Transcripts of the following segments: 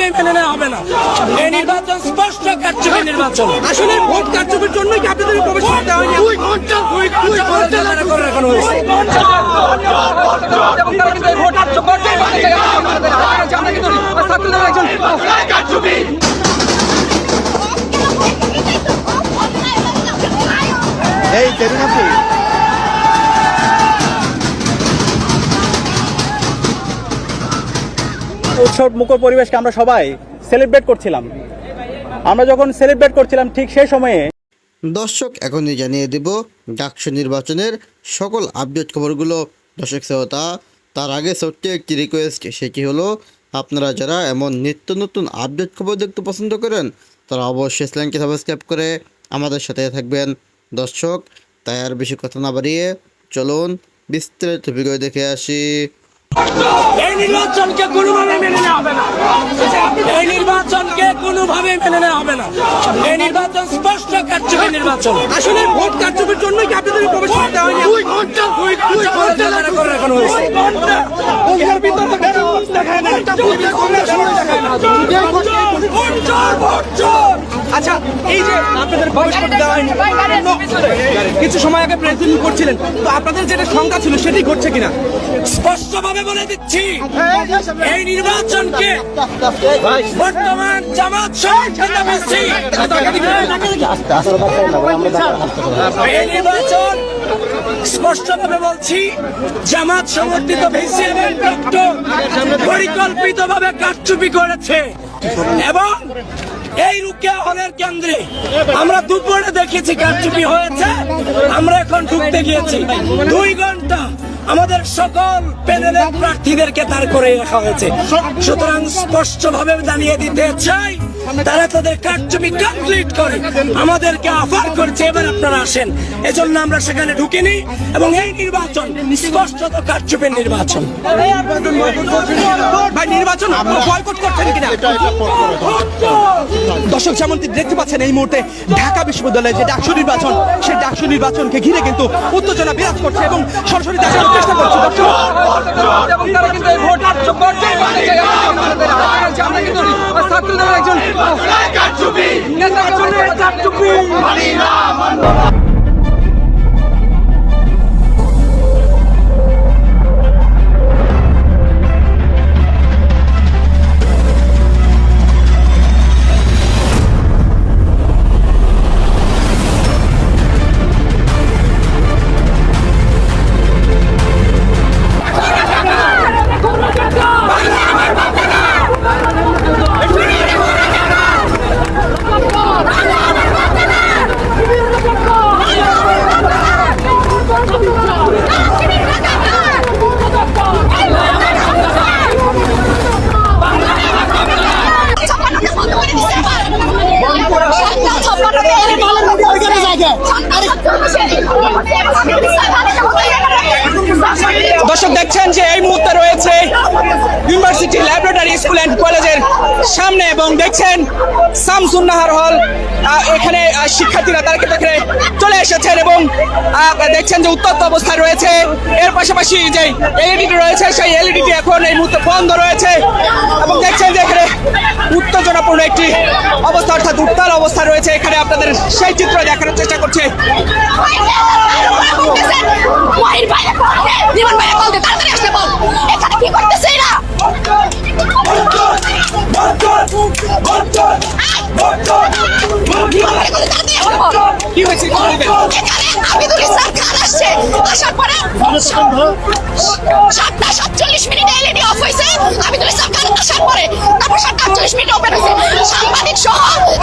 কোনোভাবেই মেনে নেওয়া হবে না। এই নির্বাচন স্পষ্ট কারচুপি নির্বাচন। আসলে ভোট কারচুপির জন্যই কি আপনাদের প্রবেশ করতে হয়নি? 2 ঘন্টা করে রাখানো হয়েছে। এই তেরুনাথি উৎসব মুখর পরিবেশকে আমরা সবাই সেলিব্রেট করছিলাম। আমরা যখন সেলিব্রেট করছিলাম ঠিক সেই সময়ে দর্শক এখনই জানিয়ে দেব ডাকসু নির্বাচনের সকল আপডেট খবরগুলো। দর্শক শ্রোতা, তার আগে ছোট্ট একটি রিকোয়েস্ট, সেটি হলো আপনারা যারা এমন নিত্য নতুন আপডেট খবর দেখতে পছন্দ করেন তারা অবশ্যই চ্যানেলকে সাবস্ক্রাইব করে আমাদের সাথে থাকবেন। দর্শক, তাই আর বেশি কথা না বাড়িয়ে চলুন বিস্তারিত ভিডিও দেখে আসি। এই নির্বাচনকে কোনোভাবে মেনে নেওয়া হবে না। এই নির্বাচনকে কোনোভাবে মেনে নেওয়া হবে না। এই নির্বাচন স্পষ্ট কারচুপি নির্বাচন। আসলে ভোট কারচুপির জন্যই কি আপনাদের প্রবেশ করতে হয়নি? 2 ঘন্টা করে রাখানো হয়েছে। আচ্ছা, এই যে আপনাদের প্রবেশ করতে দেওয়া হয়নি, কিছু সময় আগে প্রেসিডেন্ট করছিলেন, তো আপনাদের যেটা শঙ্কা ছিল সেটি ঘটছে কিনা? স্পষ্টভাবে বলে দিচ্ছি, এই নির্বাচনকে বর্তমান জামাত এই নির্বাচন স্পষ্টভাবে বলছি, জামাত সমর্থিত ভিসি এবং পরিকল্পিতভাবে কারচুপি করেছে। এবং এই রুকিয়া হলের কেন্দ্রে আমরা দুপুরে দেখেছি কারচুপি হয়েছে। আমরা এখন ঢুকতে গিয়েছি, 2 ঘন্টা আমাদের সকল প্যানেলের প্রার্থীদেরকে দাঁড় করে রাখা হয়েছে। সুতরাং স্পষ্টভাবে জানিয়ে দিতে চাই, তারা তাদের কারচুপি কমপ্লিট করে আমাদেরকে অফার করছে এবার আপনারা আসেন। এজন্য আমরা সেখানে ঢুকিনি এবং এই নির্বাচন স্পষ্টত কারচুপির নির্বাচন। ভাই, নির্বাচন বয়কট করছেন কিনা? দর্শক, যেমনটি দেখতে পাচ্ছেন এই মুহূর্তে ঢাকা বিশ্ববিদ্যালয়ে যে ডাকসু নির্বাচন, সেই ডাকসু নির্বাচনকে ঘিরে কিন্তু উত্তেজনা বিরাজ করছে এবং সরাসরি দেখানোর চেষ্টা করছে। দর্শক, দেখছেন যে এই মুহূর্তে রয়েছে ইউনিভার্সিটি ল্যাবরেটরি স্কুল অ্যান্ড কলেজের সামনে এবং দেখছেন শামসুন্নাহার হল। এখানে শিক্ষার্থীরা তাদেরকে দেখে চলে এসেছেন এবং দেখছেন যে উত্তপ্ত অবস্থায় রয়েছে। এর পাশাপাশি যে এলইডিটি রয়েছে সেই এলইডিটি এখন এই মুহূর্তে বন্ধ রয়েছে এবং দেখছেন যে এখানে উত্তেজনাপূর্ণ একটি অবস্থা, অর্থাৎ উত্তাল অবস্থা রয়েছে। এখানে আপনাদের সেই চিত্র দেখানোর চেষ্টা করছে। কি হয়েছে? আমিদুল ইসলাম খান আসছে, আসার পরে 7:47 এলইডি অফ হয়েছে। আমিদুল ইসলাম খান আসার পরে তারপর 7:48 ওপেন হয়েছে। সাংবাদিক সহ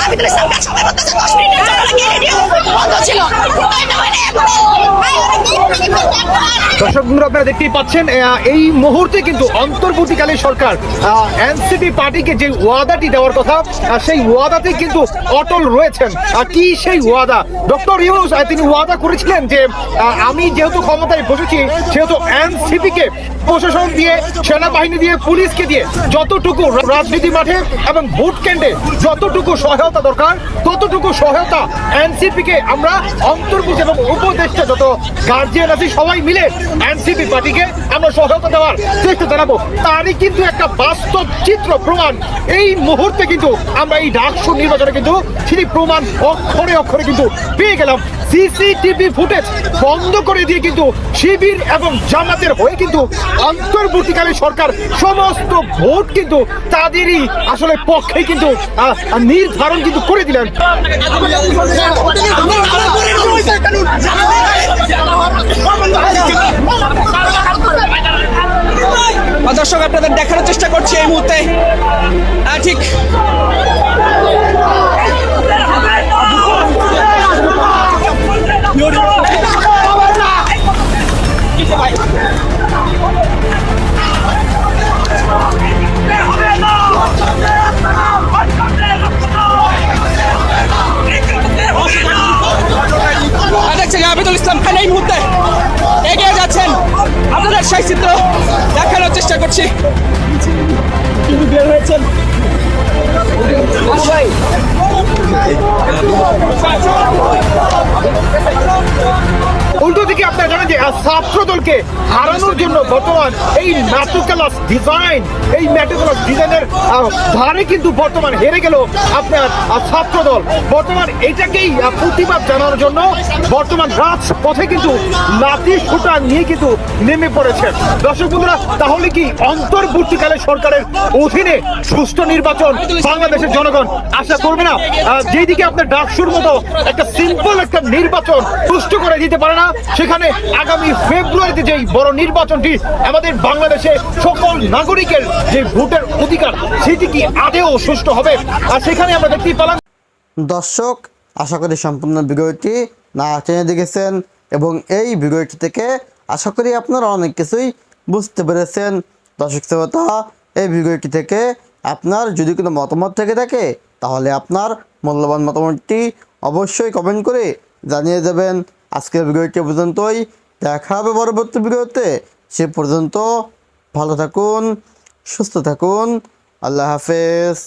আমিদুল ইসলাম খান সবাই বলতেছে 10 মিনিটের জন্য এলইডি বন্ধ ছিল। দর্শক বন্ধুরা, আপনারা দেখতেই পাচ্ছেন এই মুহূর্তে কিন্তু অন্তর্বর্তীকালীন সরকার এনসিপি পার্টিকে যে ওয়াদাটি দেওয়ার কথা সেই ওয়াদাতে কিন্তু অটল রয়েছেন। কি সেই ওয়াদা? ডক্টর ইউনূস তিনি ওয়াদা করেছিলেন যে আমি যেহেতু ক্ষমতায় বসেছি সেহেতু এনসিপিকে প্রশাসন দিয়ে, সেনাবাহিনী দিয়ে, পুলিশকে দিয়ে যতটুকু রাজনীতি মাঠে এবং ভোট কেন্দ্রে যতটুকু সহায়তা দরকার ততটুকু সহায়তা এনসিপিকে আমরা অন্তর্ভুক্ত এবং উপদেষ্টা যত গার্জিয়ান আছে সবাই মিলে এনসিপি পার্টিকে আমরা সহায়তা দেওয়ার চেষ্টা জানাবো, তারই কিন্তু একটা বাস্তব চিত্র প্রমাণ এই মুহূর্তে কিন্তু আমরা এই ডাকসু নির্বাচনে কিন্তু সেই প্রমাণ অক্ষরে অক্ষরে কিন্তু পেয়ে গেলাম। সিসিটিভি ফুটেজ বন্ধ করে দিয়ে কিন্তু শিবির এবং জামাতের হয়ে কিন্তু অন্তর্বর্তীকালীন সরকার সমস্ত ভোট কিন্তু তাদেরই আসলে পক্ষে কিন্তু নির্ধারণ কিন্তু করে দিলেন। দর্শক আপনাদের দেখানোর চেষ্টা করছি এই মুহূর্তে ঠিক দেখছেন আবিদুল ইসলাম খান এই মুহূর্তে এগিয়ে যাচ্ছেন, আপনাদের সেই চিত্র দেখানোর চেষ্টা করছি। তিনি বের হয়েছেন উল্টো দিকে আপনারা জানেন যে ছাত্র দলকে হারানোর জন্য বর্তমান এই ম্যাট্রিকুলাস ডিজাইন, এই ম্যাট্রিকুলাস ডিজাইনের ধারে কিন্তু বর্তমান হেরে গেল আপনার ছাত্র দল। বর্তমান এটাকেই প্রতিবাদ জানানোর জন্য বর্তমান রাজপথে কিন্তু লাঠি সোঁটা নিয়ে কিন্তু নেমে পড়েছে। দর্শক বন্ধুরা, তাহলে কি অন্তর্বর্তীকালে সরকারের অধীনে সুষ্ঠু নির্বাচন বাংলাদেশের জনগণ আশা করবে না? যেদিকে আপনার ডাকসুর মতো একটা সিম্পল একটা নির্বাচন সুষ্ঠু করে দিতে পারে না, সেখানে আগামী ফেব্রুয়ারিতে যেই বড় নির্বাচনটি আমাদের বাংলাদেশে সকল নাগরিকের যে ভোটের অধিকার সেটি কি আদেও সুষ্ঠু হবে? আর সেখানে আমরা দেখতেই পেলাম। দর্শক, আশা করি সম্পূর্ণ ভিডিওটি না টেনে দেখেছেন এবং এই ভিডিওটি থেকে আশা করি আপনারা অনেক কিছুই বুঝতে পেরেছেন। দর্শক শ্রোতা, এই ভিডিওটি থেকে আপনার যদি কোনো মতামত থেকে থাকে তাহলে আপনার মূল্যবান মতামতটি অবশ্যই কমেন্ট করে জানিয়ে দেবেন। আজকের ভিডিওটি পর্যন্তই, দেখা হবে পরবর্তী ভিডিওতে। সে পর্যন্ত ভালো থাকুন, সুস্থ থাকুন, আল্লাহ হাফেজ।